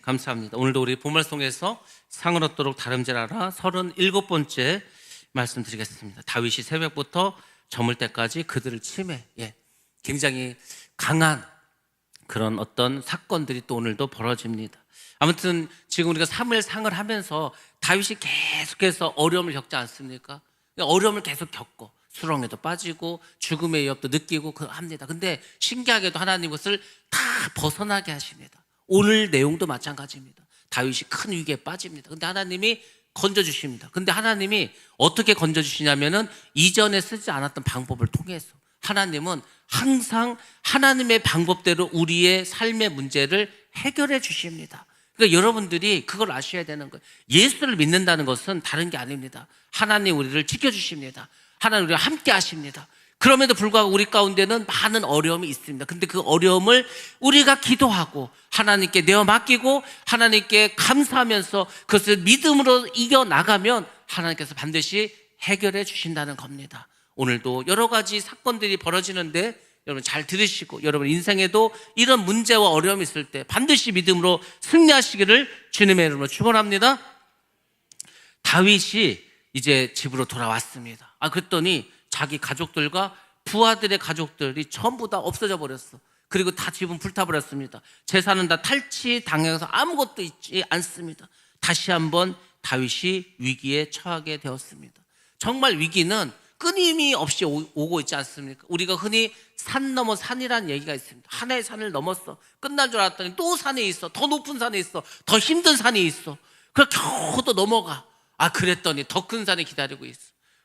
감사합니다. 오늘도 우리 본말송에서 상을 얻도록 다름질하라 37번째 말씀드리겠습니다. 다윗이 새벽부터 저물 때까지 그들을 치매, 굉장히 강한 그런 어떤 사건들이 또 오늘도 벌어집니다. 아무튼 지금 우리가 사무엘상을 하면서 다윗이 계속해서 어려움을 겪지 않습니까? 어려움을 계속 겪고 수렁에도 빠지고 죽음의 위협도 느끼고 합니다. 근데 신기하게도 하나님 것을 다 벗어나게 하십니다. 오늘 내용도 마찬가지입니다. 다윗이 큰 위기에 빠집니다. 근데 하나님이 건져주십니다. 근데 하나님이 어떻게 건져주시냐면은 이전에 쓰지 않았던 방법을 통해서 하나님은 항상 하나님의 방법대로 우리의 삶의 문제를 해결해 주십니다. 그러니까 여러분들이 그걸 아셔야 되는 거예요. 예수를 믿는다는 것은 다른 게 아닙니다. 하나님 우리를 지켜주십니다. 하나님 우리와 함께 하십니다. 그럼에도 불구하고 우리 가운데는 많은 어려움이 있습니다. 근데 그 어려움을 우리가 기도하고 하나님께 내어 맡기고 하나님께 감사하면서 그것을 믿음으로 이겨나가면 하나님께서 반드시 해결해 주신다는 겁니다. 오늘도 여러 가지 사건들이 벌어지는데 여러분 잘 들으시고 여러분 인생에도 이런 문제와 어려움이 있을 때 반드시 믿음으로 승리하시기를 주님의 이름으로 축원합니다. 다윗이 이제 집으로 돌아왔습니다. 그랬더니 자기 가족들과 부하들의 가족들이 전부 다 없어져 버렸어. 그리고 다 집은 불타버렸습니다. 재산은 다 탈취당해서 아무것도 있지 않습니다. 다시 한번 다윗이 위기에 처하게 되었습니다. 정말 위기는 끊임없이 오고 있지 않습니까? 우리가 흔히 산 넘어 산이라는 얘기가 있습니다. 하나의 산을 넘었어. 끝난 줄 알았더니 또 산에 있어. 더 높은 산에 있어. 더 힘든 산이 있어. 그걸 겨우 또 넘어가. 그랬더니 더 큰 산이 기다리고 있어.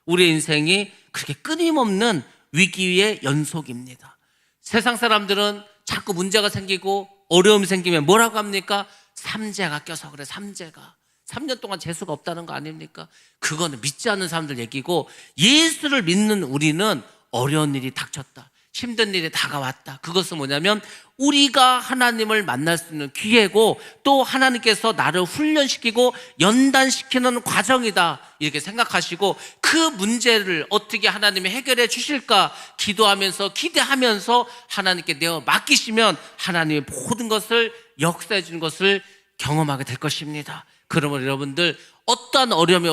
우리 인생이 그렇게 끊임없는 위기의 연속입니다. 세상 사람들은 자꾸 문제가 생기고 어려움이 생기면 뭐라고 합니까? 삼재가 껴서 그래. 삼재가 3년 동안 재수가 없다는 거 아닙니까? 그거는 믿지 않는 사람들 얘기고, 예수를 믿는 우리는 어려운 일이 닥쳤다, 힘든 일이 다가왔다, 그것은 뭐냐면 우리가 하나님을 만날 수 있는 기회고 또 하나님께서 나를 훈련시키고 연단시키는 과정이다, 이렇게 생각하시고 그 문제를 어떻게 하나님이 해결해 주실까 기도하면서 기대하면서 하나님께 내어 맡기시면 하나님의 모든 것을 역사해 주는 것을 경험하게 될 것입니다. 그러면 여러분들 어떠한 어려움이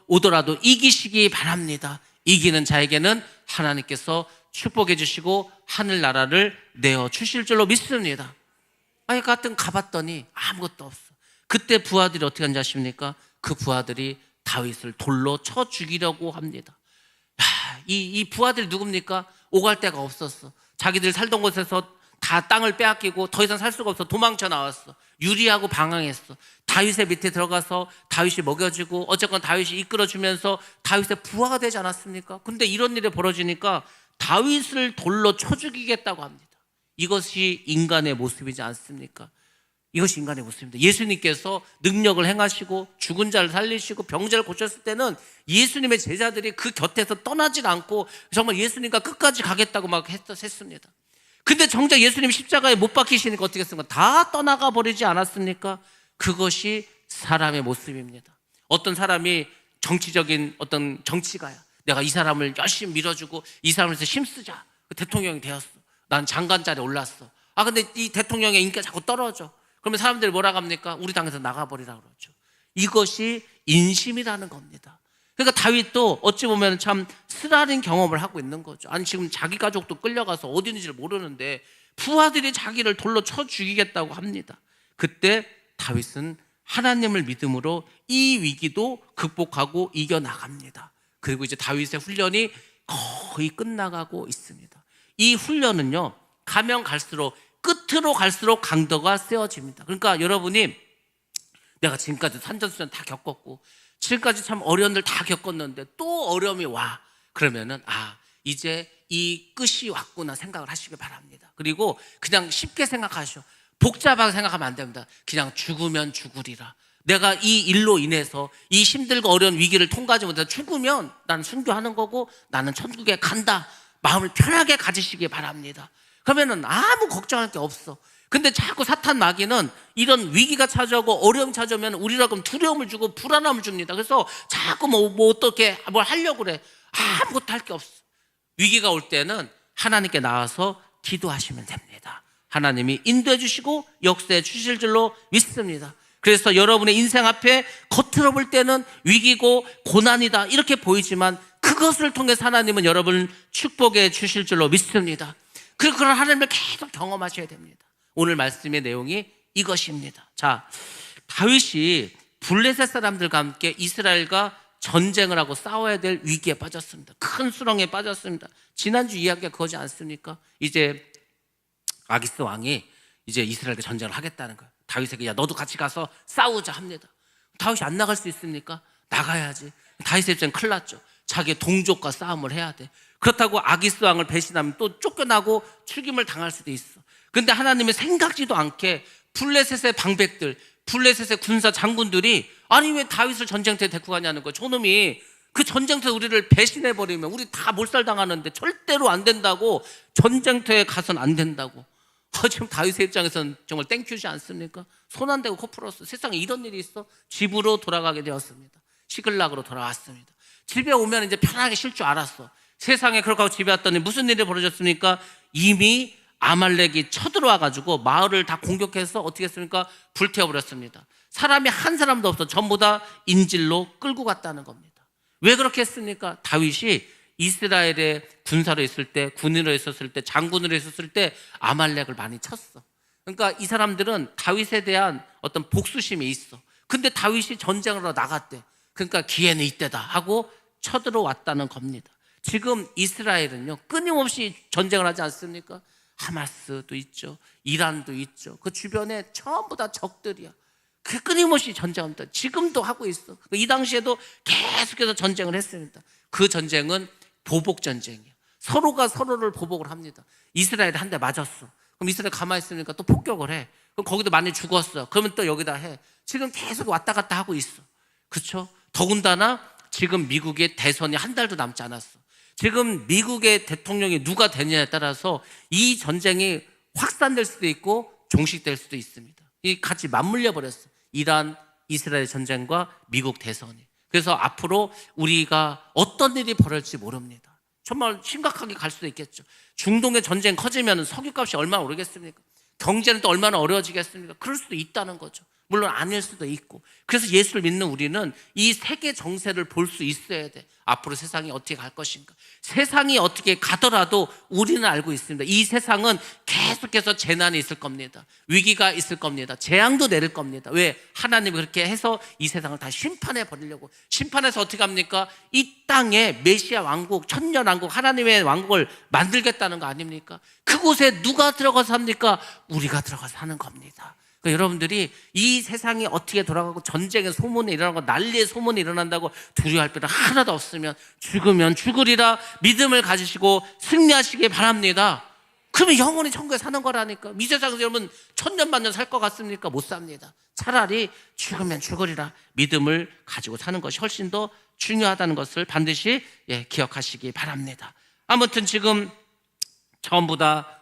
오더라도 이기시기 바랍니다. 이기는 자에게는 하나님께서 축복해 주시고 하늘나라를 내어주실 줄로 믿습니다. 같은 가봤더니 아무것도 없어. 그때 부하들이 어떻게 한지 아십니까? 그 부하들이 다윗을 돌로 쳐 죽이려고 합니다. 이 부하들 누굽니까? 오갈 데가 없었어. 자기들 살던 곳에서 다 땅을 빼앗기고 더 이상 살 수가 없어 도망쳐 나왔어. 유리하고 방황했어. 다윗의 밑에 들어가서 다윗이 먹여주고 어쨌건 다윗이 이끌어주면서 다윗의 부하가 되지 않았습니까? 근데 이런 일이 벌어지니까 다윗을 돌로 쳐 죽이겠다고 합니다. 이것이 인간의 모습이지 않습니까? 이것이 인간의 모습입니다. 예수님께서 능력을 행하시고 죽은 자를 살리시고 병자를 고쳤을 때는 예수님의 제자들이 그 곁에서 떠나질 않고 정말 예수님과 끝까지 가겠다고 막 했습니다. 근데 정작 예수님 십자가에 못 박히시니까 어떻게 했습니까? 다 떠나가 버리지 않았습니까? 그것이 사람의 모습입니다. 어떤 사람이 정치적인 어떤 정치가야, 내가 이 사람을 열심히 밀어주고 이 사람을 해서 힘쓰자, 대통령이 되었어. 난 장관 자리에 올랐어. 근데 이 대통령의 인기가 자꾸 떨어져. 그러면 사람들이 뭐라고 합니까? 우리 당에서 나가버리라고 그러죠. 이것이 인심이라는 겁니다. 그러니까 다윗도 어찌 보면 참 쓰라린 경험을 하고 있는 거죠. 지금 자기 가족도 끌려가서 어디 있는지를 모르는데 부하들이 자기를 돌로 쳐 죽이겠다고 합니다. 그때 다윗은 하나님을 믿음으로 이 위기도 극복하고 이겨나갑니다. 그리고 이제 다윗의 훈련이 거의 끝나가고 있습니다. 이 훈련은요, 가면 갈수록 끝으로 갈수록 강도가 세워집니다. 그러니까 여러분이 내가 지금까지 산전수전 다 겪었고 지금까지 참 어려운 일 다 겪었는데 또 어려움이 와, 그러면은 이제 이 끝이 왔구나 생각을 하시기 바랍니다. 그리고 그냥 쉽게 생각하시오. 복잡하게 생각하면 안 됩니다. 그냥 죽으면 죽으리라. 내가 이 일로 인해서 이 힘들고 어려운 위기를 통과하지 못해서 죽으면 나는 순교하는 거고 나는 천국에 간다, 마음을 편하게 가지시기 바랍니다. 그러면은 아무 걱정할 게 없어. 근데 자꾸 사탄 마귀는 이런 위기가 찾아오고 어려움이 찾아오면 우리라고 두려움을 주고 불안함을 줍니다. 그래서 자꾸 어떻게 뭘 하려고 그래. 아무것도 할 게 없어. 위기가 올 때는 하나님께 나와서 기도하시면 됩니다. 하나님이 인도해 주시고 역사해 주실 줄로 믿습니다. 그래서 여러분의 인생 앞에 겉으로 볼 때는 위기고 고난이다 이렇게 보이지만 그것을 통해서 하나님은 여러분을 축복해 주실 줄로 믿습니다. 그런 하나님을 계속 경험하셔야 됩니다. 오늘 말씀의 내용이 이것입니다. 자, 다윗이 블레셋 사람들과 함께 이스라엘과 전쟁을 하고 싸워야 될 위기에 빠졌습니다. 큰 수렁에 빠졌습니다. 지난주 이야기가 그거지 않습니까? 이제 아기스 왕이 이제 이스라엘과 전쟁을 하겠다는 거예요. 다윗에게 야 너도 같이 가서 싸우자 합니다. 다윗이 안 나갈 수 있습니까? 나가야지. 다윗의 입장은 큰일 났죠. 자기의 동족과 싸움을 해야 돼. 그렇다고 아기스 왕을 배신하면 또 쫓겨나고 죽임을 당할 수도 있어. 그런데 하나님이 생각지도 않게 블레셋의 방백들, 블레셋의 군사 장군들이 아니 왜 다윗을 전쟁터에 데리고 가냐는 거예요. 저놈이 그 전쟁터에 우리를 배신해버리면 우리 다 몰살당하는데 절대로 안 된다고, 전쟁터에 가서는 안 된다고. 지금 다윗의 입장에서는 정말 땡큐지 않습니까? 손 안 대고 코 풀었어. 세상에 이런 일이 있어? 집으로 돌아가게 되었습니다. 시글락으로 돌아왔습니다. 집에 오면 이제 편하게 쉴 줄 알았어. 세상에 그렇게 하고 집에 왔더니 무슨 일이 벌어졌습니까? 이미 아말렉이 쳐들어와가지고 마을을 다 공격해서 어떻게 했습니까? 불태워버렸습니다. 사람이 한 사람도 없어. 전부 다 인질로 끌고 갔다는 겁니다. 왜 그렇게 했습니까? 다윗이 이스라엘의 군사로 있을 때, 군인으로 있었을 때, 장군으로 있었을 때 아말렉을 많이 쳤어. 그러니까 이 사람들은 다윗에 대한 어떤 복수심이 있어. 근데 다윗이 전쟁을 하러 나갔대. 그러니까 기회는 이때다 하고 쳐들어왔다는 겁니다. 지금 이스라엘은요 끊임없이 전쟁을 하지 않습니까? 하마스도 있죠, 이란도 있죠. 그 주변에 전부 다 적들이야. 그 끊임없이 전쟁합니다. 지금도 하고 있어. 이 당시에도 계속해서 전쟁을 했습니다. 그 전쟁은 보복 전쟁이야. 서로가 서로를 보복을 합니다. 이스라엘이 한 대 맞았어. 그럼 이스라엘 가만히 있으니까 또 폭격을 해. 그럼 거기도 많이 죽었어. 그러면 또 여기다 해. 지금 계속 왔다 갔다 하고 있어. 그렇죠? 더군다나 지금 미국의 대선이 한 달도 남지 않았어. 지금 미국의 대통령이 누가 되느냐에 따라서 이 전쟁이 확산될 수도 있고 종식될 수도 있습니다. 이 같이 맞물려 버렸어. 이란, 이스라엘 전쟁과 미국 대선이. 그래서 앞으로 우리가 어떤 일이 벌어질지 모릅니다. 정말 심각하게 갈 수도 있겠죠. 중동의 전쟁 커지면 석유값이 얼마나 오르겠습니까? 경제는 또 얼마나 어려워지겠습니까? 그럴 수도 있다는 거죠. 물론 아닐 수도 있고. 그래서 예수를 믿는 우리는 이 세계 정세를 볼 수 있어야 돼. 앞으로 세상이 어떻게 갈 것인가. 세상이 어떻게 가더라도 우리는 알고 있습니다. 이 세상은 계속해서 재난이 있을 겁니다. 위기가 있을 겁니다. 재앙도 내릴 겁니다. 왜? 하나님이 그렇게 해서 이 세상을 다 심판해 버리려고. 심판해서 어떻게 합니까? 이 땅에 메시아 왕국, 천년 왕국, 하나님의 왕국을 만들겠다는 거 아닙니까? 그곳에 누가 들어가서 삽니까? 우리가 들어가서 사는 겁니다. 그러니까 여러분들이 이 세상이 어떻게 돌아가고 전쟁의 소문이 일어나고 난리의 소문이 일어난다고 두려워할 필요 하나도 없으면 죽으면 죽으리라 믿음을 가지시고 승리하시기 바랍니다. 그러면 영원히 천국에 사는 거라니까. 이 세상에서 여러분 천년 만년 살 것 같습니까? 못 삽니다. 차라리 죽으면 죽으리라 믿음을 가지고 사는 것이 훨씬 더 중요하다는 것을 반드시 기억하시기 바랍니다. 아무튼 지금 전부 다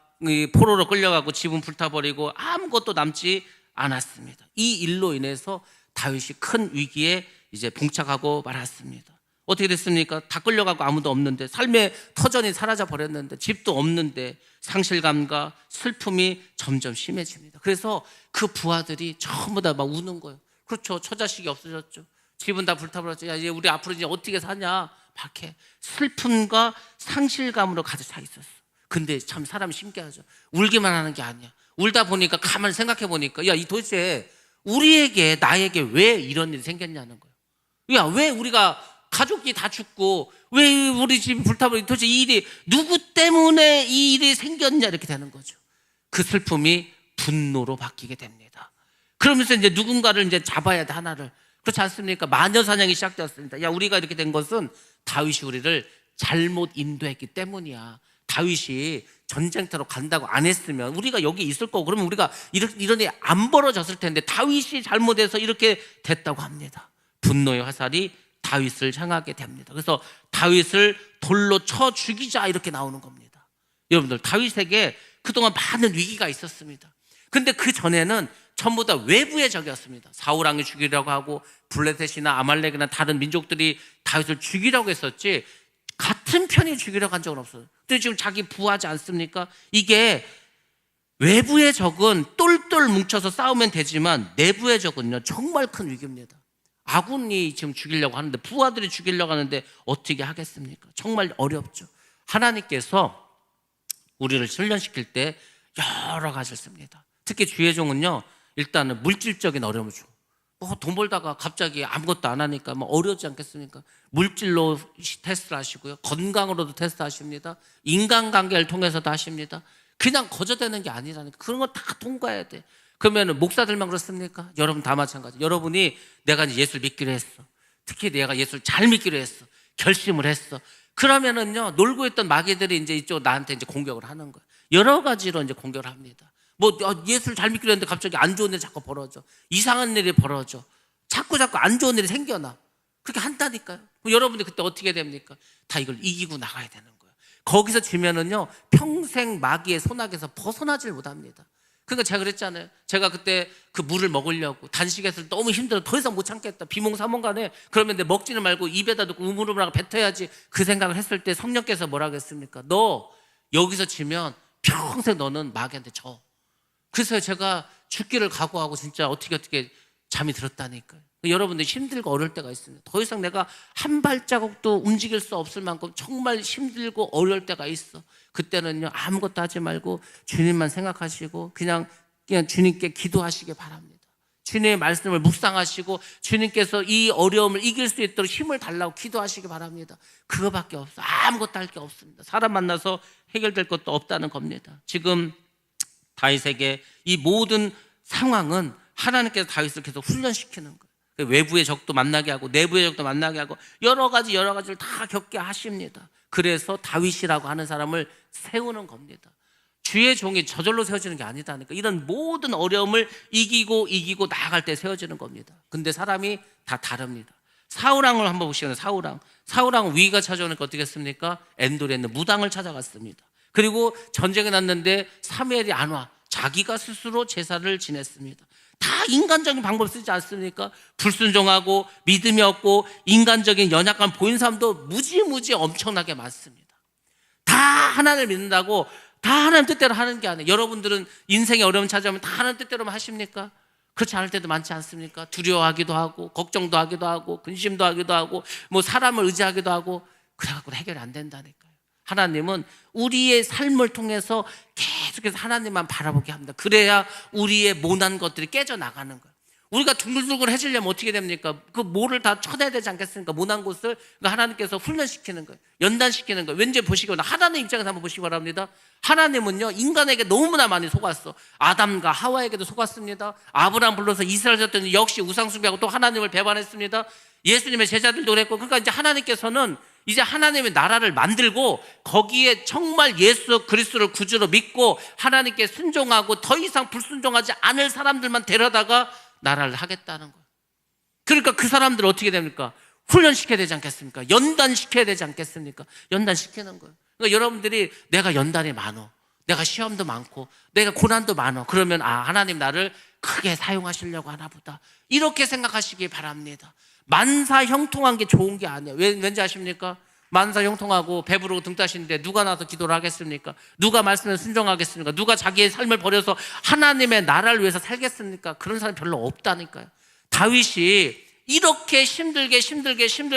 포로로 끌려가고 집은 불타버리고 아무것도 남지 않았습니다. 이 일로 인해서 다윗이 큰 위기에 이제 봉착하고 말았습니다. 어떻게 됐습니까? 다 끌려가고 아무도 없는데, 삶의 터전이 사라져 버렸는데, 집도 없는데 상실감과 슬픔이 점점 심해집니다. 그래서 그 부하들이 전부 다 막 우는 거예요. 그렇죠. 처자식이 없어졌죠. 집은 다 불타버렸죠. 야, 이제 우리 앞으로 이제 어떻게 사냐? 박해. 슬픔과 상실감으로 가득 차 있었어. 근데 참 사람이 신기하죠. 울기만 하는 게 아니야. 울다 보니까 가만히 생각해 보니까 야, 이 도대체 우리에게, 나에게 왜 이런 일이 생겼냐는 거예요. 야, 왜 우리가 가족이 다 죽고 왜 우리 집 불타버리고 도대체 이 일이 누구 때문에 이 일이 생겼냐 이렇게 되는 거죠. 그 슬픔이 분노로 바뀌게 됩니다. 그러면서 이제 누군가를 이제 잡아야 돼, 하나를. 그렇지 않습니까? 마녀 사냥이 시작되었습니다. 야, 우리가 이렇게 된 것은 다윗이 우리를 잘못 인도했기 때문이야. 다윗이 전쟁터로 간다고 안 했으면 우리가 여기 있을 거고, 그러면 우리가 이런 일이 안 벌어졌을 텐데 다윗이 잘못해서 이렇게 됐다고 합니다. 분노의 화살이 다윗을 향하게 됩니다. 그래서 다윗을 돌로 쳐 죽이자 이렇게 나오는 겁니다. 여러분들, 다윗에게 그동안 많은 위기가 있었습니다. 근데 그 전에는 전부 다 외부의 적이었습니다. 사울 왕이 죽이려고 하고 블레셋이나 아말렉이나 다른 민족들이 다윗을 죽이려고 했었지 같은 편이 죽이려고 한 적은 없어요. 근데 지금 자기 부하지 않습니까? 이게 외부의 적은 똘똘 뭉쳐서 싸우면 되지만 내부의 적은요 정말 큰 위기입니다. 아군이 지금 죽이려고 하는데, 부하들이 죽이려고 하는데 어떻게 하겠습니까? 정말 어렵죠. 하나님께서 우리를 훈련시킬 때 여러 가지를 씁니다. 특히 주의 종은요 일단은 물질적인 어려움을 줘. 돈 벌다가 갑자기 아무것도 안 하니까 어려우지 않겠습니까? 물질로 테스트를 하시고요, 건강으로도 테스트 하십니다, 인간관계를 통해서도 하십니다. 그냥 거저되는 게 아니라니까. 그런 거 다 통과해야 돼. 그러면 목사들만 그렇습니까? 여러분 다 마찬가지. 여러분이 내가 이제 예수를 믿기로 했어, 특히 내가 예수를 잘 믿기로 했어, 결심을 했어. 그러면은요 놀고 있던 마귀들이 이제 이쪽 나한테 이제 공격을 하는 거예요. 여러 가지로 이제 공격을 합니다. 예수를 잘 믿기로 했는데 갑자기 안 좋은 일이 자꾸 벌어져, 이상한 일이 벌어져, 자꾸 안 좋은 일이 생겨나. 그렇게 한다니까요. 여러분들 그때 어떻게 됩니까? 다 이걸 이기고 나가야 되는 거예요. 거기서 지면은요 평생 마귀의 손아귀에서 벗어나질 못합니다. 그러니까 제가 그랬잖아요. 제가 그때 그 물을 먹으려고 단식해서 너무 힘들어, 더 이상 못 참겠다, 비몽사몽간에. 그러면 내 먹지는 말고 입에다 넣고 우물우물하고 뱉어야지, 그 생각을 했을 때 성령께서 뭐라고 했습니까? 너 여기서 지면 평생 너는 마귀한테 져. 그래서 제가 죽기를 각오하고 진짜 어떻게 잠이 들었다니까요. 여러분들 힘들고 어려울 때가 있습니다. 더 이상 내가 한 발자국도 움직일 수 없을 만큼 정말 힘들고 어려울 때가 있어. 그때는요 아무것도 하지 말고 주님만 생각하시고 그냥 주님께 기도하시기 바랍니다. 주님의 말씀을 묵상하시고 주님께서 이 어려움을 이길 수 있도록 힘을 달라고 기도하시기 바랍니다. 그거밖에 없어. 아무것도 할 게 없습니다. 사람 만나서 해결될 것도 없다는 겁니다. 지금 다윗에게 이 모든 상황은 하나님께서 다윗을 계속 훈련시키는 거예요. 외부의 적도 만나게 하고 내부의 적도 만나게 하고 여러 가지를 다 겪게 하십니다. 그래서 다윗이라고 하는 사람을 세우는 겁니다. 주의 종이 저절로 세워지는 게 아니다니까. 이런 모든 어려움을 이기고 나아갈 때 세워지는 겁니다. 근데 사람이 다 다릅니다. 사울왕을 한번 보시면 사울왕은 위기가 찾아오니까 어떻게 했습니까? 엔돌에 있는 무당을 찾아갔습니다. 그리고 전쟁이 났는데 사무엘이 안 와. 자기가 스스로 제사를 지냈습니다. 다 인간적인 방법 쓰지 않습니까? 불순종하고 믿음이 없고 인간적인 연약감 보인 사람도 무지 엄청나게 많습니다. 다 하나님을 믿는다고 다 하나님 뜻대로 하는 게 아니에요. 여러분들은 인생의 어려움 찾아오면 다 하나님 뜻대로만 하십니까? 그렇지 않을 때도 많지 않습니까? 두려워하기도 하고 걱정도 하기도 하고 근심도 하기도 하고 사람을 의지하기도 하고, 그래갖고 해결이 안 된다니까요. 하나님은 우리의 삶을 통해서 계속해서 하나님만 바라보게 합니다. 그래야 우리의 모난 것들이 깨져나가는 거예요. 우리가 둥글둥글해지려면 어떻게 됩니까? 그 모를 다 쳐내야 되지 않겠습니까? 모난 곳을 하나님께서 훈련시키는 거예요. 연단시키는 거예요. 왠지 보시거나 하나님 입장에서 한번 보시기 바랍니다. 하나님은요 인간에게 너무나 많이 속았어. 아담과 하와에게도 속았습니다. 아브라함 불러서 이스라엘 졌더니 역시 우상숭배하고 또 하나님을 배반했습니다. 예수님의 제자들도 그랬고. 그러니까 이제 하나님께서는 이제 하나님의 나라를 만들고 거기에 정말 예수 그리스도를 구주로 믿고 하나님께 순종하고 더 이상 불순종하지 않을 사람들만 데려다가 나라를 하겠다는 거예요. 그러니까 그 사람들을 어떻게 됩니까? 훈련시켜야 되지 않겠습니까? 연단시켜야 되지 않겠습니까? 연단시키는 거예요. 그러니까 여러분들이 내가 연단이 많어, 내가 시험도 많고 내가 고난도 많어, 그러면 하나님 나를 크게 사용하시려고 하나 보다, 이렇게 생각하시기 바랍니다. 만사 형통한 게 좋은 게 아니에요. 왠지 아십니까? 만사 형통하고 배부르고 등 따시는데 누가 나서 기도를 하겠습니까? 누가 말씀에 순종하겠습니까? 누가 자기의 삶을 버려서 하나님의 나라를 위해서 살겠습니까? 그런 사람이 별로 없다니까요. 다윗이 이렇게 힘들게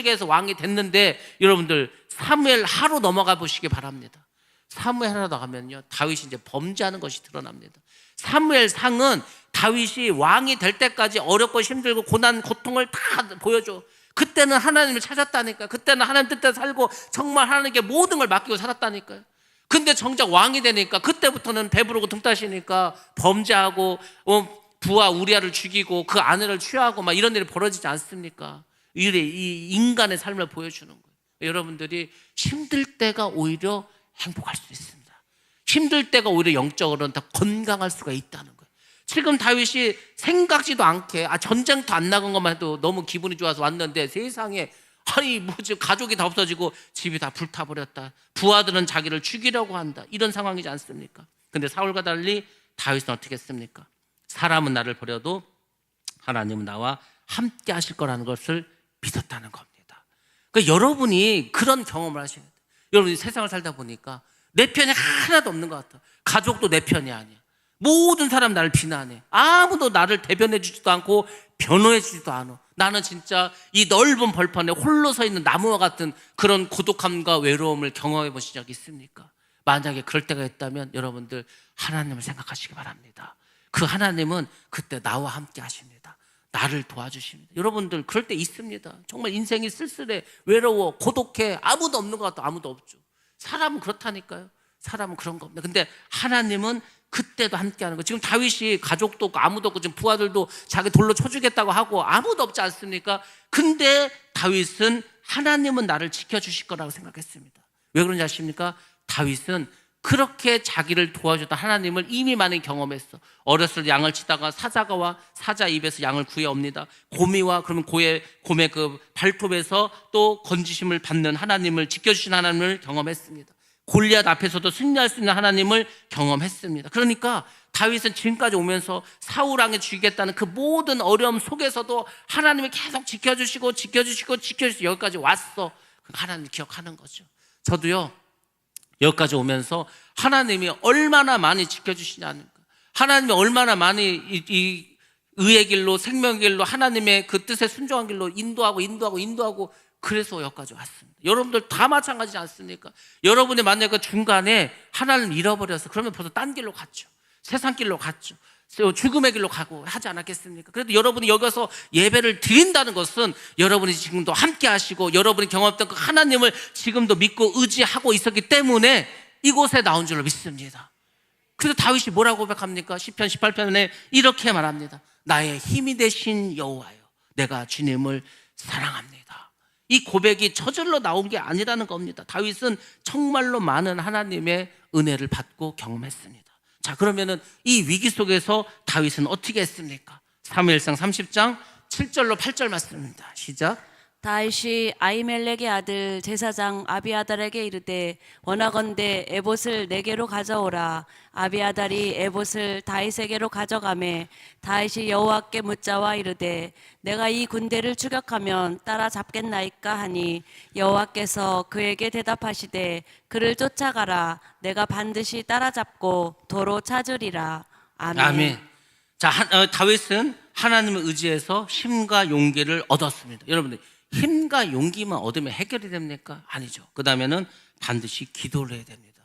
해서 왕이 됐는데, 여러분들 사무엘 하루 넘어가 보시기 바랍니다. 사무엘 하나 나가면요 다윗이 이제 범죄하는 것이 드러납니다. 사무엘 상은 다윗이 왕이 될 때까지 어렵고 힘들고 고난 고통을 다 보여줘. 그때는 하나님을 찾았다니까요. 그때는 하나님 뜻대로 살고 정말 하나님께 모든 걸 맡기고 살았다니까요. 근데 정작 왕이 되니까 그때부터는 배부르고 등 따시니까 범죄하고 부하 우리아를 죽이고 그 아내를 취하고 막 이런 일이 벌어지지 않습니까? 이 인간의 삶을 보여주는 거예요. 여러분들이 힘들 때가 오히려 행복할 수 있습니다. 힘들 때가 오히려 영적으로는 더 건강할 수가 있다는 거예요. 지금 다윗이 생각지도 않게 전쟁도 안 나간 것만 해도 너무 기분이 좋아서 왔는데, 세상에 지금 가족이 다 없어지고 집이 다 불타버렸다, 부하들은 자기를 죽이려고 한다, 이런 상황이지 않습니까? 근데 사울과 달리 다윗은 어떻게 했습니까? 사람은 나를 버려도 하나님은 나와 함께 하실 거라는 것을 믿었다는 겁니다. 그러니까 여러분이 그런 경험을 하셔야 돼요. 여러분이 세상을 살다 보니까 내 편이 하나도 없는 것 같아. 가족도 내 편이 아니야. 모든 사람 나를 비난해. 아무도 나를 대변해 주지도 않고 변호해 주지도 않아. 나는 진짜 이 넓은 벌판에 홀로 서 있는 나무와 같은 그런 고독함과 외로움을 경험해 보신 적 있습니까? 만약에 그럴 때가 있다면 여러분들 하나님을 생각하시기 바랍니다. 그 하나님은 그때 나와 함께 하십니다. 나를 도와주십니다. 여러분들 그럴 때 있습니다. 정말 인생이 쓸쓸해, 외로워, 고독해, 아무도 없는 것 같아. 아무도 없죠. 사람은 그렇다니까요. 사람은 그런 겁니다. 근데 하나님은 그때도 함께하는 거. 지금 다윗이 가족도 없고 아무도 없고 지금 부하들도 자기 돌로 쳐주겠다고 하고 아무도 없지 않습니까? 근데 다윗은 하나님은 나를 지켜주실 거라고 생각했습니다. 왜 그런지 아십니까? 다윗은 그렇게 자기를 도와줬던 하나님을 이미 많이 경험했어. 어렸을 때 양을 치다가 사자가 와 사자 입에서 양을 구해옵니다. 곰이와 그러면 곰의 그 발톱에서 또 건지심을 받는 하나님을, 지켜주신 하나님을 경험했습니다. 골리앗 앞에서도 승리할 수 있는 하나님을 경험했습니다. 그러니까 다윗은 지금까지 오면서 사울 왕에 죽이겠다는 그 모든 어려움 속에서도 하나님이 계속 지켜주시고 여기까지 왔어. 하나님을 기억하는 거죠. 저도요, 여기까지 오면서 하나님이 얼마나 많이 지켜주시냐는 거, 하나님이 얼마나 많이 이 의의 길로, 생명의 길로, 하나님의 그 뜻에 순종한 길로 인도하고 그래서 여기까지 왔습니다. 여러분들 다 마찬가지지 않습니까? 여러분이 만약에 그 중간에 하나님을 잃어버려서 그러면 벌써 딴 길로 갔죠. 세상 길로 갔죠. 죽음의 길로 가고 하지 않았겠습니까? 그래도 여러분이 여기 와서 예배를 드린다는 것은 여러분이 지금도 함께 하시고 여러분이 경험했던 그 하나님을 지금도 믿고 의지하고 있었기 때문에 이곳에 나온 줄로 믿습니다. 그래서 다윗이 뭐라고 고백합니까? 시편 18편에 이렇게 말합니다. 나의 힘이 되신 여호와여, 내가 주님을 사랑합니다. 이 고백이 저절로 나온 게 아니라는 겁니다. 다윗은 정말로 많은 하나님의 은혜를 받고 경험했습니다. 자, 그러면은 이 위기 속에서 다윗은 어떻게 했습니까? 사무엘상 30장 7절로 8절 말씀입니다. 시작. 다윗이 아히멜렉의 아들 제사장 아비아달에게 이르되 원하건대 에봇을 내게로 가져오라. 아비아달이 에봇을 다윗에게로 가져가매 다윗이 여호와께 묻자와 이르되 내가 이 군대를 추격하면 따라잡겠나이까 하니 여호와께서 그에게 대답하시되 그를 쫓아가라. 내가 반드시 따라잡고 도로 찾으리라. 아멘. 아멘. 자, 다윗은 하나님을 의지해서 힘과 용기를 얻었습니다. 여러분들, 힘과 용기만 얻으면 해결이 됩니까? 아니죠. 그 다음에는 반드시 기도를 해야 됩니다.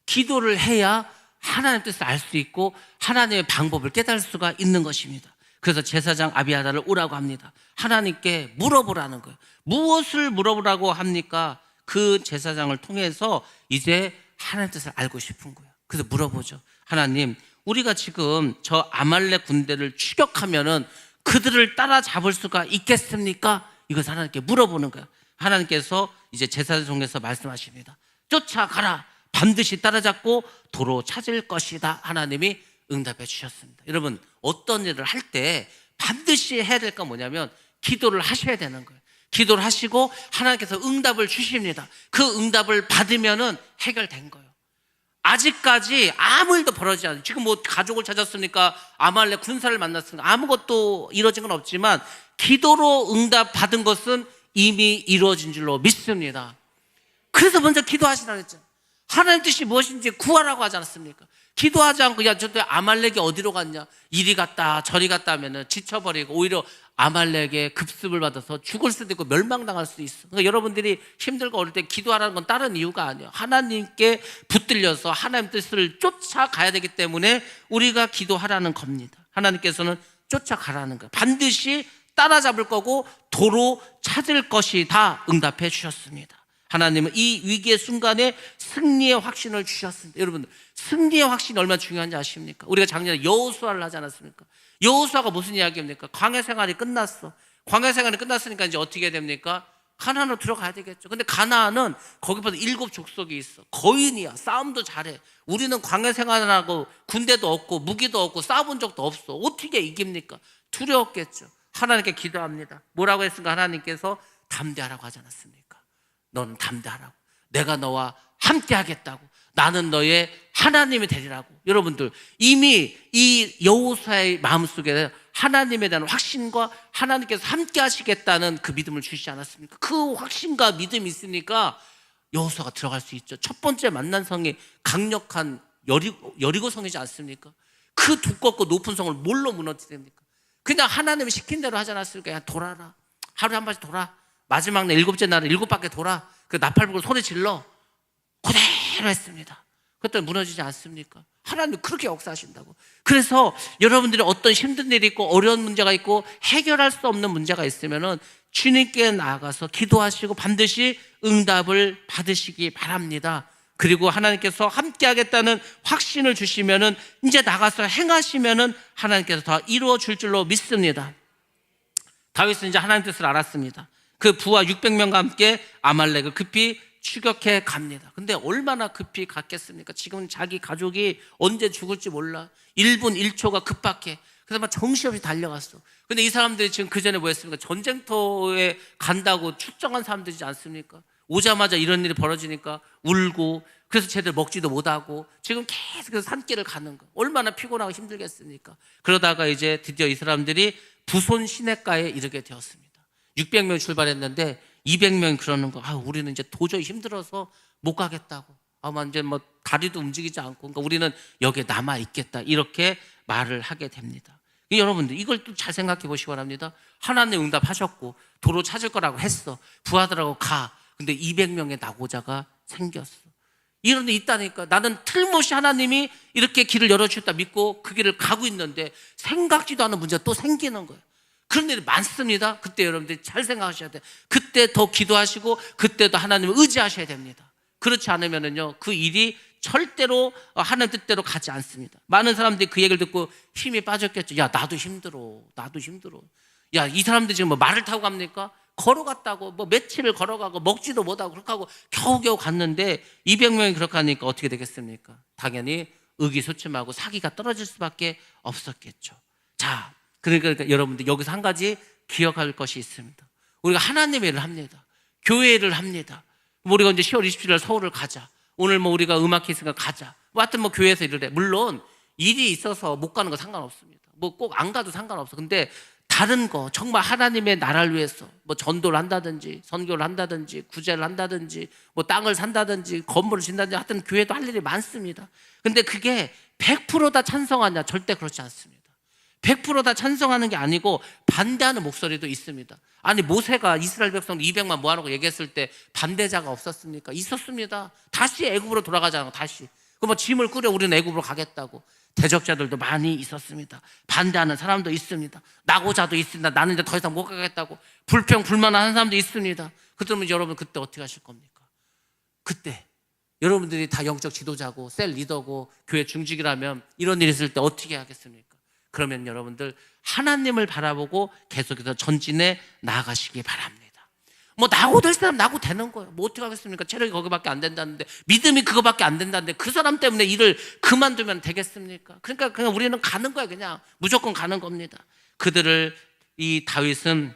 기도를 해야 하나님의 뜻을 알 수 있고 하나님의 방법을 깨달을 수가 있는 것입니다. 그래서 제사장 아비아달을 오라고 합니다. 하나님께 물어보라는 거예요. 무엇을 물어보라고 합니까? 그 제사장을 통해서 이제 하나님의 뜻을 알고 싶은 거예요. 그래서 물어보죠. 하나님, 우리가 지금 저 아말렉 군대를 추격하면은 그들을 따라잡을 수가 있겠습니까? 이것을 하나님께 물어보는 거예요. 하나님께서 이제 제사를 통해서 말씀하십니다. 쫓아가라. 반드시 따라잡고 도로 찾을 것이다. 하나님이 응답해 주셨습니다. 여러분, 어떤 일을 할 때 반드시 해야 될 건 뭐냐면 기도를 하셔야 되는 거예요. 기도를 하시고 하나님께서 응답을 주십니다. 그 응답을 받으면은 해결된 거예요. 아직까지 아무 일도 벌어지지 않아요. 지금 뭐 가족을 찾았습니까? 아말렉 군사를 만났습니까? 아무것도 이루어진 건 없지만 기도로 응답 받은 것은 이미 이루어진 줄로 믿습니다. 그래서 먼저 기도하시라고 했죠. 하나님 뜻이 무엇인지 구하라고 하지 않았습니까? 기도하지 않고 야, 저 아말렉이 어디로 갔냐, 이리 갔다 저리 갔다 하면은 지쳐버리고 오히려 아말렉의 급습을 받아서 죽을 수도 있고 멸망당할 수도 있어. 그러니까 여러분들이 힘들고 어릴 때 기도하라는 건 다른 이유가 아니에요. 하나님께 붙들려서 하나님 뜻을 쫓아가야 되기 때문에 우리가 기도하라는 겁니다. 하나님께서는 쫓아가라는 거예요. 반드시 따라잡을 거고 도로 찾을 것이 다 응답해 주셨습니다. 하나님은 이 위기의 순간에 승리의 확신을 주셨습니다. 여러분, 승리의 확신이 얼마나 중요한지 아십니까? 우리가 작년에 여호수아를 하지 않았습니까? 여호수아가 무슨 이야기입니까? 광야 생활이 끝났어. 광야 생활이 끝났으니까 이제 어떻게 해야 됩니까? 가나안으로 들어가야 되겠죠. 근데 가나안은 거기보다 7 족속이 있어. 거인이야. 싸움도 잘해. 우리는 광야 생활을 하고 군대도 없고 무기도 없고 싸워본 적도 없어. 어떻게 이깁니까? 두려웠겠죠. 하나님께 기도합니다. 뭐라고 했습니까? 하나님께서 담대하라고 하지 않았습니까? 너는 담대하라고. 내가 너와 함께 하겠다고. 나는 너의 하나님이 되리라고. 여러분들, 이미 이 여호수아의 마음속에 하나님에 대한 확신과 하나님께서 함께 하시겠다는 그 믿음을 주시지 않았습니까? 그 확신과 믿음이 있으니까 여호수아가 들어갈 수 있죠. 첫 번째 만난 성이 강력한 여리고 성이지 않습니까? 그 두껍고 높은 성을 뭘로 무너뜨립니까? 그냥 하나님이 시킨 대로 하지 않았습니까? 야, 돌아라. 하루에 한 번씩 돌아. 마지막 날 7째 날은 7바퀴 돌아. 그 나팔 불고 소리 질러. 그대로 했습니다. 그랬더니 무너지지 않습니까? 하나님 그렇게 역사하신다고. 그래서 여러분들이 어떤 힘든 일이 있고 어려운 문제가 있고 해결할 수 없는 문제가 있으면은 주님께 나아가서 기도하시고 반드시 응답을 받으시기 바랍니다. 그리고 하나님께서 함께 하겠다는 확신을 주시면은 이제 나가서 행하시면은 하나님께서 더 이루어 줄 줄로 믿습니다. 다윗은 이제 하나님 뜻을 알았습니다. 그 부하 600명과 함께 아말렉을 급히 추격해 갑니다. 근데 얼마나 급히 갔겠습니까? 지금 자기 가족이 언제 죽을지 몰라. 1분 1초가 급박해. 그래서 막 정신없이 달려갔어. 근데 이 사람들이 지금 그 전에 뭐 했습니까? 전쟁터에 간다고 출정한 사람들이지 않습니까? 오자마자 이런 일이 벌어지니까 울고, 그래서 제대로 먹지도 못하고 지금 계속해서 산길을 가는 거. 얼마나 피곤하고 힘들겠습니까? 그러다가 이제 드디어 이 사람들이 부손 시내가에 이르게 되었습니다. 600명 출발했는데 200명이 그러는 거. 우리는 이제 도저히 힘들어서 못 가겠다고. 아마 이제 뭐 다리도 움직이지 않고, 그러니까 우리는 여기에 남아 있겠다. 이렇게 말을 하게 됩니다. 여러분들 이걸 또 잘 생각해 보시기 바랍니다. 하나님 응답하셨고 도로 찾을 거라고 했어. 부하들하고 가. 근데 200명의 낙오자가 생겼어. 이런 데 있다니까. 나는 틀림없이 하나님이 이렇게 길을 열어주셨다 믿고 그 길을 가고 있는데 생각지도 않은 문제가 또 생기는 거예요. 그런 일이 많습니다. 그때 여러분들이 잘 생각하셔야 돼요. 그때 더 기도하시고 그때도 하나님을 의지하셔야 됩니다. 그렇지 않으면은요, 그 일이 절대로 하나님 뜻대로 가지 않습니다. 많은 사람들이 그 얘기를 듣고 힘이 빠졌겠죠. 야, 나도 힘들어. 야, 이 사람들 지금 뭐 말을 타고 갑니까? 걸어갔다고. 뭐 며칠을 걸어가고 먹지도 못하고 그렇게 하고 겨우겨우 갔는데 200명이 그렇게 하니까 어떻게 되겠습니까? 당연히 의기소침하고 사기가 떨어질 수밖에 없었겠죠. 자, 그러니까 여러분들 여기서 한 가지 기억할 것이 있습니다. 우리가 하나님의 일을 합니다. 교회 일을 합니다. 우리가 이제 10월 27일 서울을 가자. 오늘 뭐 우리가 음악 있으니까 가자. 뭐 하여튼 뭐 교회에서 일을 해. 물론 일이 있어서 못 가는 거 상관없습니다. 뭐 꼭 안 가도 상관없어. 근데 다른 거 정말 하나님의 나라를 위해서 뭐 전도를 한다든지 선교를 한다든지 구제를 한다든지 뭐 땅을 산다든지 건물을 짓는다든지 하여튼 교회도 할 일이 많습니다. 근데 그게 100% 다 찬성하냐? 절대 그렇지 않습니다. 100% 다 찬성하는 게 아니고 반대하는 목소리도 있습니다. 아니, 모세가 이스라엘 백성 200만 모아놓고 얘기했을 때 반대자가 없었습니까? 있었습니다. 다시 애굽으로 돌아가자는 거. 다시 그 뭐 짐을 꾸려 우리는 애굽으로 가겠다고. 대적자들도 많이 있었습니다. 반대하는 사람도 있습니다. 낙오자도 있습니다. 나는 이제 더 이상 못 가겠다고 불평 불만하는 사람도 있습니다. 그러면 여러분 그때 어떻게 하실 겁니까? 그때 여러분들이 다 영적 지도자고 셀 리더고 교회 중직이라면 이런 일이 있을 때 어떻게 하겠습니까? 그러면 여러분들 하나님을 바라보고 계속해서 전진해 나아가시기 바랍니다. 뭐 낙오될 사람 낙오되는 거예요. 뭐 어떻게 하겠습니까? 체력이 거기밖에 안 된다는데, 믿음이 그거밖에 안 된다는데 그 사람 때문에 일을 그만두면 되겠습니까? 그러니까 그냥 우리는 가는 거야. 그냥 무조건 가는 겁니다. 그들을 이 다윗은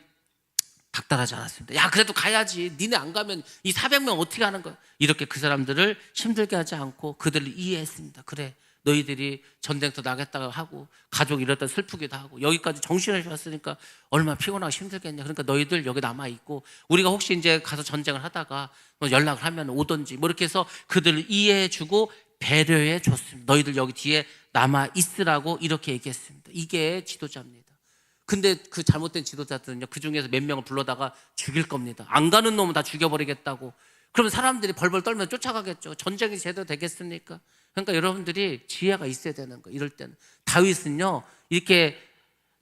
박탈하지 않았습니다. 야, 그래도 가야지. 니네 안 가면 이 400명 어떻게 하는 거야? 이렇게 그 사람들을 힘들게 하지 않고 그들을 이해했습니다. 그래, 너희들이 전쟁터 나겠다고 하고 가족 이랬다 슬프기도 하고 여기까지 정신없이 왔으니까 얼마나 피곤하고 힘들겠냐. 그러니까 너희들 여기 남아있고 우리가 혹시 이제 가서 전쟁을 하다가 뭐 연락을 하면 오든지 뭐 이렇게 해서 그들을 이해해주고 배려해 줬습니다. 너희들 여기 뒤에 남아있으라고 이렇게 얘기했습니다. 이게 지도자입니다. 근데 그 잘못된 지도자들은요, 그 중에서 몇 명을 불러다가 죽일 겁니다. 안 가는 놈은 다 죽여버리겠다고. 그러면 사람들이 벌벌 떨면서 쫓아가겠죠. 전쟁이 제대로 되겠습니까? 그러니까 여러분들이 지혜가 있어야 되는 거예요. 이럴 때는 다윗은요, 이렇게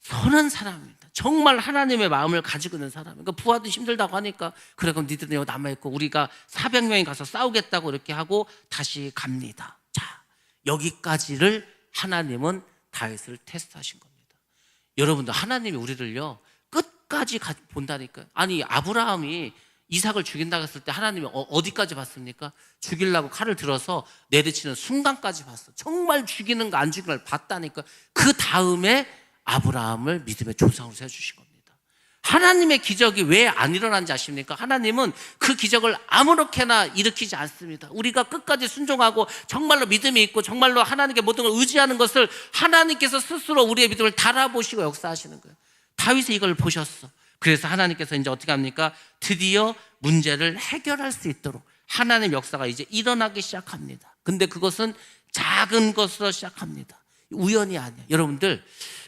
선한 사람입니다. 정말 하나님의 마음을 가지고 있는 사람. 그러니까 부하도 힘들다고 하니까 그래, 그럼 니들은 여기 남아있고 우리가 400명이 가서 싸우겠다고 이렇게 하고 다시 갑니다. 자, 여기까지를 하나님은 다윗을 테스트하신 겁니다. 여러분들, 하나님이 우리를요 끝까지 본다니까요. 아니, 아브라함이 이삭을 죽인다고 했을 때 하나님이 어디까지 봤습니까? 죽이려고 칼을 들어서 내리치는 순간까지 봤어. 정말 죽이는 거 안 죽이는 걸 봤다니까. 그 다음에 아브라함을 믿음의 조상으로 세워주신 겁니다. 하나님의 기적이 왜 안 일어난지 아십니까? 하나님은 그 기적을 아무렇게나 일으키지 않습니다. 우리가 끝까지 순종하고 정말로 믿음이 있고 정말로 하나님께 모든 걸 의지하는 것을 하나님께서 스스로 우리의 믿음을 달아보시고 역사하시는 거예요. 다윗이 이걸 보셨어. 그래서 하나님께서 이제 어떻게 합니까? 드디어 문제를 해결할 수 있도록 하나님의 역사가 이제 일어나기 시작합니다. 근데 그것은 작은 것으로 시작합니다. 우연이 아니야. 여러분들,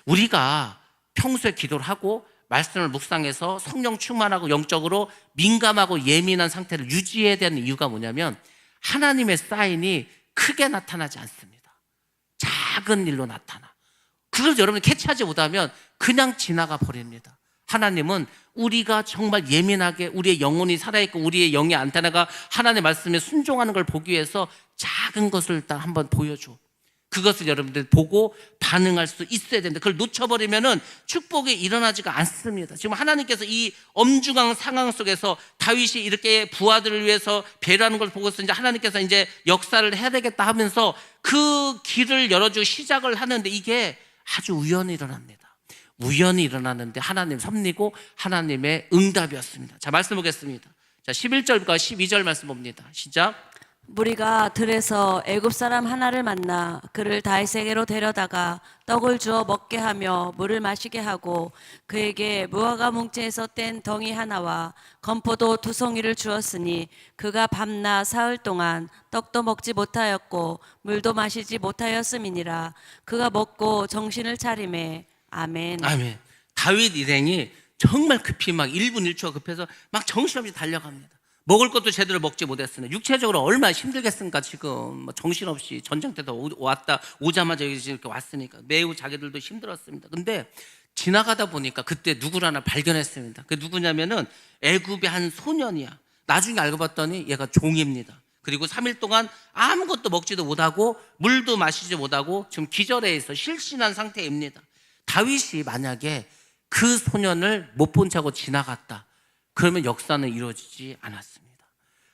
우리가 평소에 기도를 하고 말씀을 묵상해서 성령 충만하고 영적으로 민감하고 예민한 상태를 유지해야 되는 이유가 뭐냐면 하나님의 사인이 크게 나타나지 않습니다. 작은 일로 나타나. 그걸 여러분이 캐치하지 못하면 그냥 지나가 버립니다. 하나님은 우리가 정말 예민하게 우리의 영혼이 살아있고 우리의 영의 안테나가 하나님의 말씀에 순종하는 걸 보기 위해서 작은 것을 일단 한번 보여줘. 그것을 여러분들 보고 반응할 수 있어야 됩니다. 그걸 놓쳐버리면은 축복이 일어나지가 않습니다. 지금 하나님께서 이 엄중한 상황 속에서 다윗이 이렇게 부하들을 위해서 배려하는 걸 보고서 이제 하나님께서 이제 역사를 해야 되겠다 하면서 그 길을 열어주고 시작을 하는데 이게 아주 우연히 일어납니다. 우연히 일어나는데 하나님 섭리고 하나님의 응답이었습니다. 자, 말씀 보겠습니다. 자, 11절과 12절 말씀 봅니다. 시작. 무리가 들에서 애굽 사람 하나를 만나 그를 다윗에게로 데려다가 떡을 주어 먹게 하며 물을 마시게 하고 그에게 무화과 뭉치에서 뗀 덩이 하나와 건포도 2송이를 주었으니 그가 밤낮 사흘 동안 떡도 먹지 못하였고 물도 마시지 못하였음이니라. 그가 먹고 정신을 차리매. 아멘. 아멘. 다윗 일행이 정말 급히 막 1분 1초 급해서 막 정신없이 달려갑니다. 먹을 것도 제대로 먹지 못했으니 육체적으로 얼마나 힘들겠습니까? 지금 뭐 정신없이 전쟁 때도 왔다 오자마자 여기 이렇게 왔으니까 매우 자기들도 힘들었습니다. 근데 지나가다 보니까 그때 누구를 하나 발견했습니다. 그 누구냐면은 애굽의 한 소년이야. 나중에 알고 봤더니 얘가 종입니다. 그리고 3일 동안 아무것도 먹지도 못하고 물도 마시지 못하고 지금 기절해 있어 실신한 상태입니다. 다윗이 만약에 그 소년을 못 본 채 하고 지나갔다. 그러면 역사는 이루어지지 않았습니다.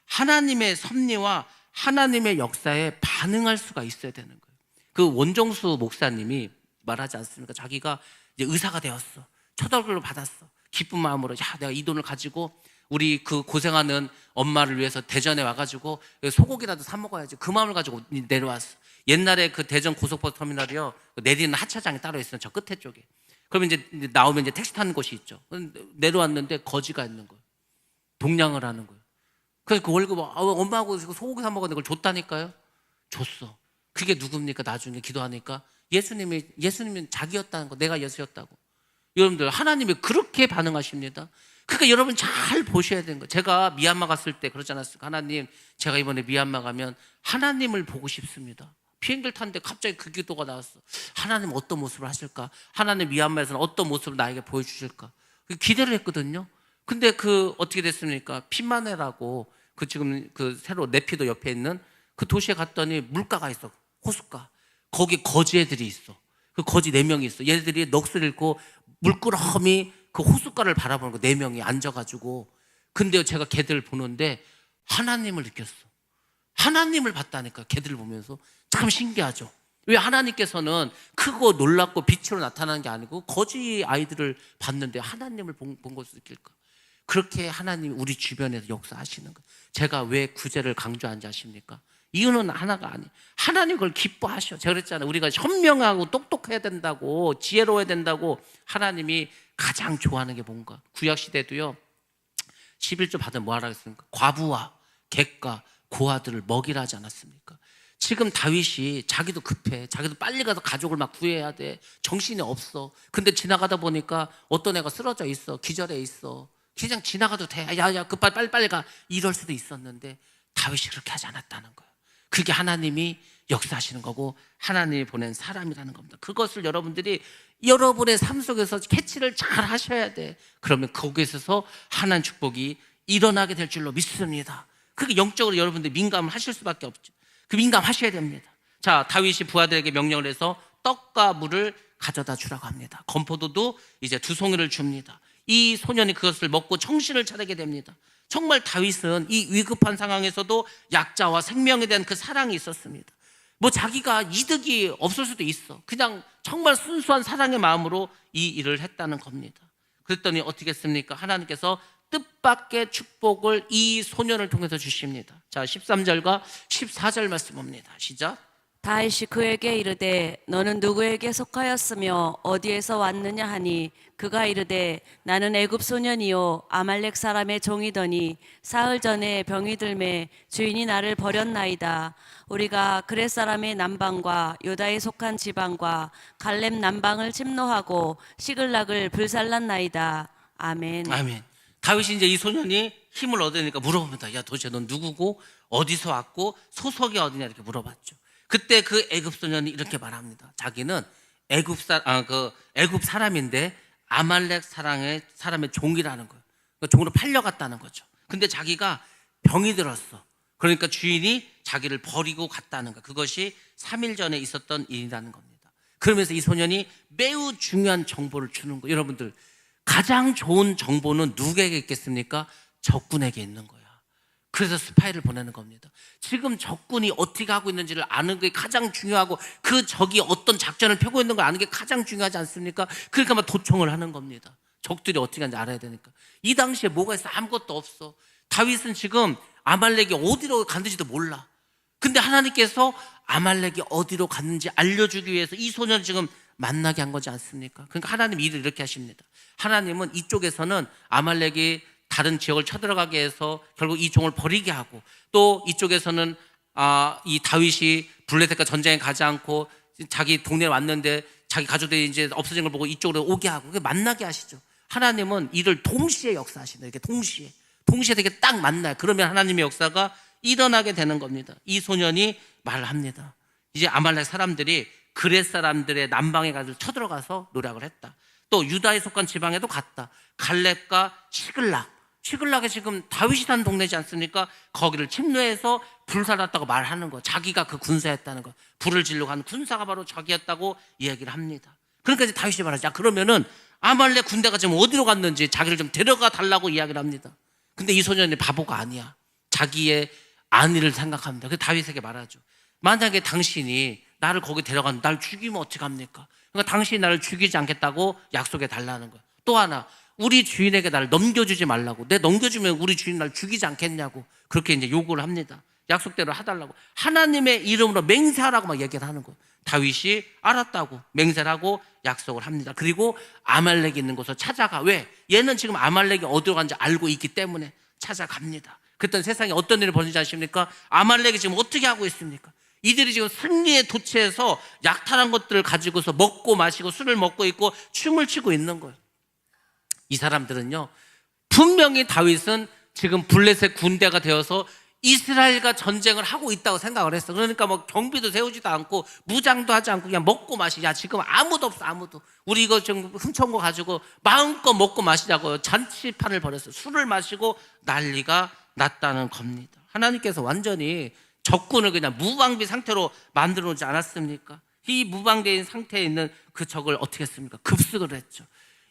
하나님의 섭리와 하나님의 역사에 반응할 수가 있어야 되는 거예요. 그 원정수 목사님이 말하지 않습니까? 자기가 이제 의사가 되었어. 초등학교를 받았어. 기쁜 마음으로 야, 내가 이 돈을 가지고 우리 그 고생하는 엄마를 위해서 대전에 와가지고 소고기라도 사 먹어야지. 그 마음을 가지고 내려왔어. 옛날에 그 대전 고속버스 터미널이요. 내리는 하차장이 따로 있어요. 저 끝에 쪽에. 그러면 이제 나오면 이제 택시 타는 곳이 있죠. 내려왔는데 거지가 있는 거예요. 동냥을 하는 거예요. 그래서 그 월급 엄마하고 소고기 사 먹었는데 그걸 줬다니까요. 줬어. 그게 누굽니까? 나중에 기도하니까 예수님은 자기였다는 거, 내가 예수였다고. 여러분들 하나님이 그렇게 반응하십니다. 그러니까 여러분 잘 보셔야 되는 거예요. 제가 미얀마 갔을 때 그러지 않았습니까? 하나님, 제가 이번에 미얀마 가면 하나님을 보고 싶습니다. 비행기를 탔는데 갑자기 그 기도가 나왔어. 하나님 어떤 모습을 하실까? 하나님 미얀마에서는 어떤 모습을 나에게 보여주실까? 기대를 했거든요. 근데 어떻게 됐습니까? 핀마네라고 지금 새로 네피도 옆에 있는 그 도시에 갔더니 물가가 있어. 호숫가. 거기 거지 애들이 있어. 그 거지 4명이 있어. 얘들이 넋을 잃고 물끄러미 그 호숫가를 바라보는 거 4명이 앉아가지고. 근데 제가 걔들을 보는데 하나님을 느꼈어. 하나님을 봤다니까. 걔들을 보면서 참 신기하죠. 왜 하나님께서는 크고 놀랍고 빛으로 나타나는 게 아니고 거지 아이들을 봤는데 하나님을 본 것을 느낄까? 그렇게 하나님이 우리 주변에서 역사하시는 거예요. 제가 왜 구제를 강조하는지 아십니까? 이유는 하나가 아니에요. 하나님 그걸 기뻐하셔. 제가 그랬잖아요. 우리가 현명하고 똑똑해야 된다고, 지혜로워야 된다고. 하나님이 가장 좋아하는 게 뭔가? 구약시대도요 11조 받으면 뭐 하라 했습니까? 과부와 객과 고아들을 먹이라 하지 않았습니까? 지금 다윗이 자기도 급해. 자기도 빨리 가서 가족을 막 구해야 돼. 정신이 없어. 근데 지나가다 보니까 어떤 애가 쓰러져 있어. 기절해 있어. 그냥 지나가도 돼. 야, 빨리 가. 이럴 수도 있었는데 다윗이 그렇게 하지 않았다는 거예요. 그게 하나님이 역사하시는 거고 하나님이 보낸 사람이라는 겁니다. 그것을 여러분들이 여러분의 삶 속에서 캐치를 잘 하셔야 돼. 그러면 거기에 있어서 하나님 축복이 일어나게 될 줄로 믿습니다. 그게 영적으로 여러분들 민감을 하실 수밖에 없죠. 그 민감하셔야 됩니다. 자, 다윗이 부하들에게 명령을 해서 떡과 물을 가져다 주라고 합니다. 건포도도 이제 2송이를 줍니다. 이 소년이 그것을 먹고 정신을 차리게 됩니다. 정말 다윗은 이 위급한 상황에서도 약자와 생명에 대한 그 사랑이 있었습니다. 뭐 자기가 이득이 없을 수도 있어. 그냥 정말 순수한 사랑의 마음으로 이 일을 했다는 겁니다. 그랬더니 어떻게 했습니까? 하나님께서 뜻밖의 축복을 이 소년을 통해서 주십니다. 자, 13절과 14절 말씀 봅니다. 시작. 다윗이 그에게 이르되 너는 누구에게 속하였으며 어디에서 왔느냐 하니 그가 이르되 나는 애굽 소년이요 아말렉 사람의 종이더니 사흘 전에 병이 들매 주인이 나를 버렸나이다. 우리가 그렛 사람의 남방과 유다에 속한 지방과 갈렙 남방을 침노하고 시글락을 불살랐나이다. 아멘. 아멘. 다윗이 이제 이 소년이 힘을 얻으니까 물어봅니다. 야, 도대체 넌 누구고 어디서 왔고 소속이 어디냐 이렇게 물어봤죠. 그때 그 애굽 소년이 이렇게 말합니다. 자기는 애굽 사람인데 아말렉 사람의 종이라는 거예요. 그러니까 종으로 팔려갔다는 거죠. 근데 자기가 병이 들었어. 그러니까 주인이 자기를 버리고 갔다는 거. 그것이 3일 전에 있었던 일이라는 겁니다. 그러면서 이 소년이 매우 중요한 정보를 주는 거예요. 여러분들, 가장 좋은 정보는 누구에게 있겠습니까? 적군에게 있는 거야. 그래서 스파이를 보내는 겁니다. 지금 적군이 어떻게 하고 있는지를 아는 게 가장 중요하고 그 적이 어떤 작전을 펴고 있는 걸 아는 게 가장 중요하지 않습니까? 그러니까 막 도청을 하는 겁니다. 적들이 어떻게 하는지 알아야 되니까. 이 당시에 뭐가 있어? 아무것도 없어. 다윗은 지금 아말렉이 어디로 갔는지도 몰라. 근데 하나님께서 아말렉이 어디로 갔는지 알려주기 위해서 이 소년을 지금 만나게 한 거지 않습니까? 그러니까 하나님 일을 이렇게 하십니다. 하나님은 이쪽에서는 아말렉이 다른 지역을 쳐들어가게 해서 결국 이 종을 버리게 하고, 또 이쪽에서는 이 다윗이 블레셋과 전쟁에 가지 않고 자기 동네에 왔는데 자기 가족들이 이제 없어진 걸 보고 이쪽으로 오게 하고 만나게 하시죠. 하나님은 이를 동시에 역사하신다. 이렇게 동시에 되게 딱 만나요. 그러면 하나님의 역사가 일어나게 되는 겁니다. 이 소년이 말을 합니다. 이제 아말렉 사람들이 그렛 사람들의 남방에 가서 쳐들어가서 노략을 했다. 또 유다에 속한 지방에도 갔다. 갈렙과 시글락에 지금 다윗이 산 동네지 않습니까? 거기를 침노해서 불살랐다고 말하는 거. 자기가 그 군사였다는 거. 불을 지르고 간 군사가 바로 자기였다고 이야기를 합니다. 그러니까 이제 다윗이 말하죠. 그러면은 아말렉 군대가 지금 어디로 갔는지 자기를 좀 데려가 달라고 이야기를 합니다. 근데 이 소년이 바보가 아니야. 자기의 안위를 생각합니다. 그래서 다윗에게 말하죠. 만약에 당신이 나를 거기 데려가면 날 죽이면 어떡합니까? 그러니까 당신이 나를 죽이지 않겠다고 약속해 달라는 거야. 또 하나, 우리 주인에게 나를 넘겨주지 말라고. 내 넘겨주면 우리 주인 날 죽이지 않겠냐고. 그렇게 이제 요구를 합니다. 약속대로 해달라고. 하나님의 이름으로 맹세하라고 막 얘기를 하는 거예요. 다윗이 알았다고 맹세를 하고 약속을 합니다. 그리고 아말렉이 있는 곳을 찾아가. 왜? 얘는 지금 아말렉이 어디로 간지 알고 있기 때문에 찾아갑니다. 그랬더니 세상에 어떤 일이 벌어지지 않습니까? 아말렉이 지금 어떻게 하고 있습니까? 이들이 지금 승리에 도취해서 약탈한 것들을 가지고서 먹고 마시고 술을 먹고 있고 춤을 추고 있는 거예요. 이 사람들은요, 분명히 다윗은 지금 블레셋 군대가 되어서 이스라엘과 전쟁을 하고 있다고 생각을 했어. 그러니까 뭐 경비도 세우지도 않고 무장도 하지 않고 그냥 먹고 마시자. 지금 아무도 없어, 아무도. 우리 이거 좀 훔쳐온 거 가지고 마음껏 먹고 마시자고 잔치판을 벌였어. 술을 마시고 난리가 났다는 겁니다. 하나님께서 완전히 적군을 그냥 무방비 상태로 만들어 놓지 않았습니까? 이 무방비인 상태에 있는 그 적을 어떻게 했습니까? 급습을 했죠.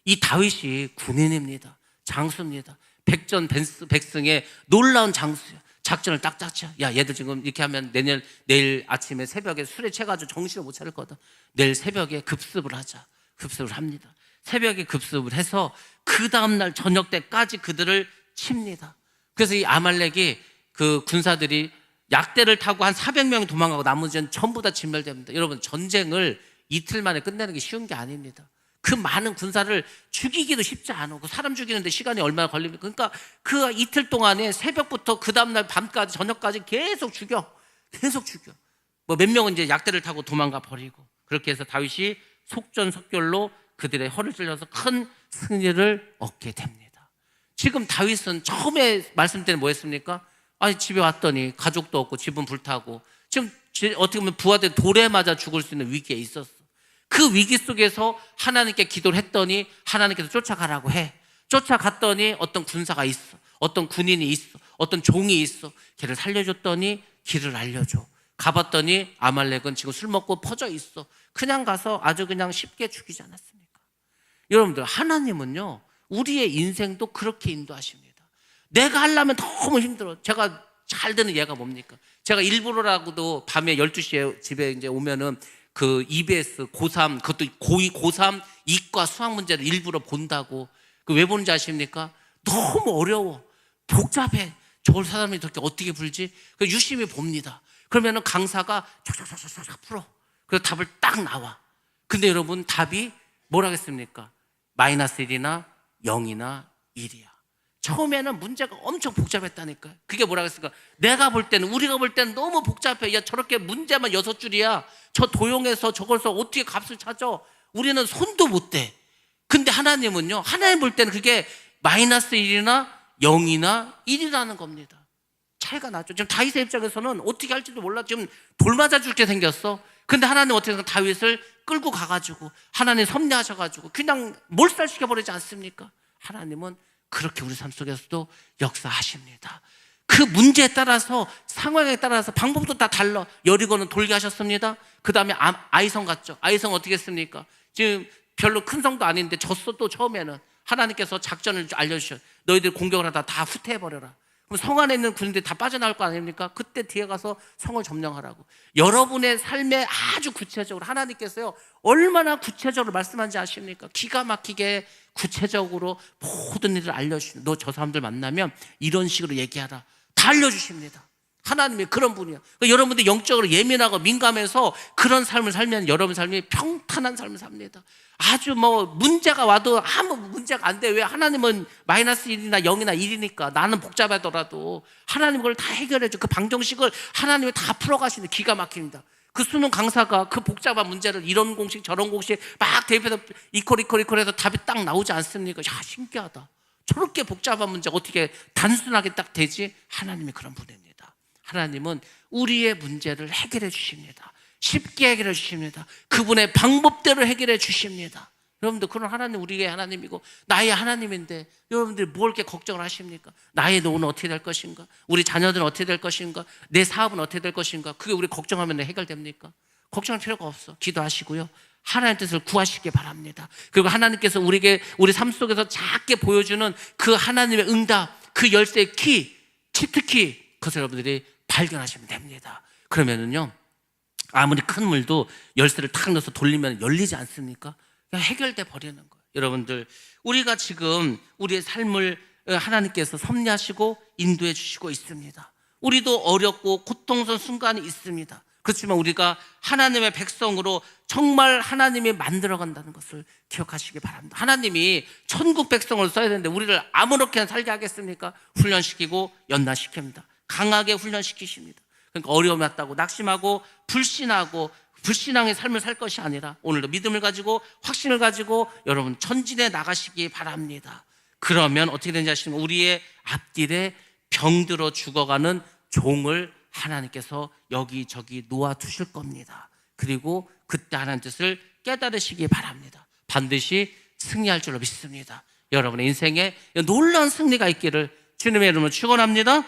이 다윗이 군인입니다. 장수입니다. 백전백승의 놀라운 장수예요. 작전을 딱 짰죠. 야, 얘들 지금 이렇게 하면 내일 아침에 새벽에 술에 취해가지고 정신을 못 차릴 거다. 내일 새벽에 급습을 하자. 급습을 합니다. 새벽에 급습을 해서 그 다음날 저녁 때까지 그들을 칩니다. 그래서 이 아말렉이 그 군사들이 약대를 타고 한 400명이 도망가고 나머지는 전부 다 진멸됩니다. 여러분, 전쟁을 이틀 만에 끝내는 게 쉬운 게 아닙니다. 그 많은 군사를 죽이기도 쉽지 않아. 그 사람 죽이는데 시간이 얼마나 걸립니까? 그러니까 그 이틀 동안에 새벽부터 그 다음날 밤까지 저녁까지 계속 죽여. 뭐 몇 명은 이제 약대를 타고 도망가 버리고. 그렇게 해서 다윗이 속전속결로 그들의 허를 찔러서 큰 승리를 얻게 됩니다. 지금 다윗은 처음에 말씀 때는 뭐 했습니까? 아니, 집에 왔더니 가족도 없고 집은 불타고 지금 어떻게 보면 부하들 돌에 맞아 죽을 수 있는 위기에 있었어. 그 위기 속에서 하나님께 기도를 했더니 하나님께서 쫓아가라고 해. 쫓아갔더니 어떤 군사가 있어. 어떤 군인이 있어. 어떤 종이 있어. 걔를 살려줬더니 길을 알려줘. 가봤더니 아말렉은 지금 술 먹고 퍼져 있어. 그냥 가서 아주 그냥 쉽게 죽이지 않았습니까? 여러분들, 하나님은요, 우리의 인생도 그렇게 인도하십니다. 내가 하려면 너무 힘들어. 제가 잘 되는 예가 뭡니까? 제가 일부러라고도 밤에 12시에 집에 이제 오면은 그 EBS 고3, 그것도 고3 이과 수학 문제를 일부러 본다고. 그 왜 보는지 아십니까? 너무 어려워. 복잡해. 저걸 사람이 그렇게 어떻게 풀지? 그 유심히 봅니다. 그러면은 강사가 쫙쫙쫙쫙 풀어. 그래서 답을 딱 나와. 근데 여러분 답이 뭐라겠습니까? -1이나 0이나 1이야. 처음에는 문제가 엄청 복잡했다니까요. 그게 뭐라겠습니까? 내가 볼 때는, 우리가 볼 때는 너무 복잡해. 야, 저렇게 문제만 6줄이야. 저 도용해서 저걸서 어떻게 값을 찾아? 우리는 손도 못 대. 근데 하나님은요, 하나님 볼 때는 그게 -1이나 0이나 1이라는 겁니다. 차이가 나죠. 지금 다윗의 입장에서는 어떻게 할지도 몰라. 지금 돌 맞아 죽게 생겼어. 근데 하나님 어떻게 다윗을 끌고 가가지고 하나님 섭리하셔가지고 그냥 몰살시켜버리지 않습니까? 하나님은 그렇게 우리 삶 속에서도 역사하십니다. 그 문제에 따라서, 상황에 따라서 방법도 다 달라. 여리고는 돌게 하셨습니다. 그 다음에 아이성 갔죠. 아이성 어떻게 했습니까? 지금 별로 큰 성도 아닌데 졌어. 또 처음에는 하나님께서 작전을 알려주셔. 너희들 공격을 하다 다 후퇴해버려라. 그럼 성 안에 있는 군인들이 다 빠져나올 거 아닙니까? 그때 뒤에 가서 성을 점령하라고. 여러분의 삶에 아주 구체적으로 하나님께서요, 얼마나 구체적으로 말씀하는지 아십니까? 기가 막히게 구체적으로 모든 일을 알려주시는, 너 저 사람들 만나면 이런 식으로 얘기하라, 다 알려주십니다. 하나님이 그런 분이에요. 그러니까 여러분들 영적으로 예민하고 민감해서 그런 삶을 살면 여러분 삶이 평탄한 삶을 삽니다. 아주 문제가 와도 아무 문제가 안 돼. 왜? 하나님은 -1이나 0이나 1이니까. 나는 복잡하더라도 하나님 그걸 다 해결해 줘. 그 방정식을 하나님이 다 풀어가시는, 기가 막힙니다. 그 수능 강사가 그 복잡한 문제를 이런 공식 저런 공식 막 대입해서 이퀄 해서 답이 딱 나오지 않습니까? 야, 신기하다. 저렇게 복잡한 문제가 어떻게 단순하게 딱 되지? 하나님이 그런 분입니다. 하나님은 우리의 문제를 해결해 주십니다. 쉽게 해결해 주십니다. 그분의 방법대로 해결해 주십니다. 여러분들, 그런 하나님 우리의 하나님이고 나의 하나님인데 여러분들이 뭘 이렇게 걱정을 하십니까? 나의 노후는 어떻게 될 것인가? 우리 자녀들은 어떻게 될 것인가? 내 사업은 어떻게 될 것인가? 그게 우리 걱정하면 해결됩니까? 걱정할 필요가 없어. 기도하시고요, 하나님의 뜻을 구하시기 바랍니다. 그리고 하나님께서 우리에게 우리 삶 속에서 작게 보여주는 그 하나님의 응답, 그 열쇠의 키, 치트키, 그것을 여러분들이 발견하시면 됩니다. 그러면은요, 아무리 큰 물도 열쇠를 탁 넣어서 돌리면 열리지 않습니까? 그냥 해결돼 버리는 거예요. 여러분들, 우리가 지금 우리의 삶을 하나님께서 섭리하시고 인도해 주시고 있습니다. 우리도 어렵고 고통스러운 순간이 있습니다. 그렇지만 우리가 하나님의 백성으로 정말 하나님이 만들어 간다는 것을 기억하시기 바랍니다. 하나님이 천국 백성을 써야 되는데 우리를 아무렇게나 살게 하겠습니까? 훈련시키고 연단시킵니다. 강하게 훈련시키십니다. 그러니까 어려움이 왔다고 낙심하고 불신앙의 삶을 살 것이 아니라 오늘도 믿음을 가지고 확신을 가지고 여러분 전진해 나가시기 바랍니다. 그러면 어떻게 되는지 아시면 우리의 앞길에 병들어 죽어가는 종을 하나님께서 여기저기 놓아두실 겁니다. 그리고 그때 하나님 뜻을 깨달으시기 바랍니다. 반드시 승리할 줄로 믿습니다. 여러분의 인생에 놀라운 승리가 있기를 주님의 이름으로 축원합니다.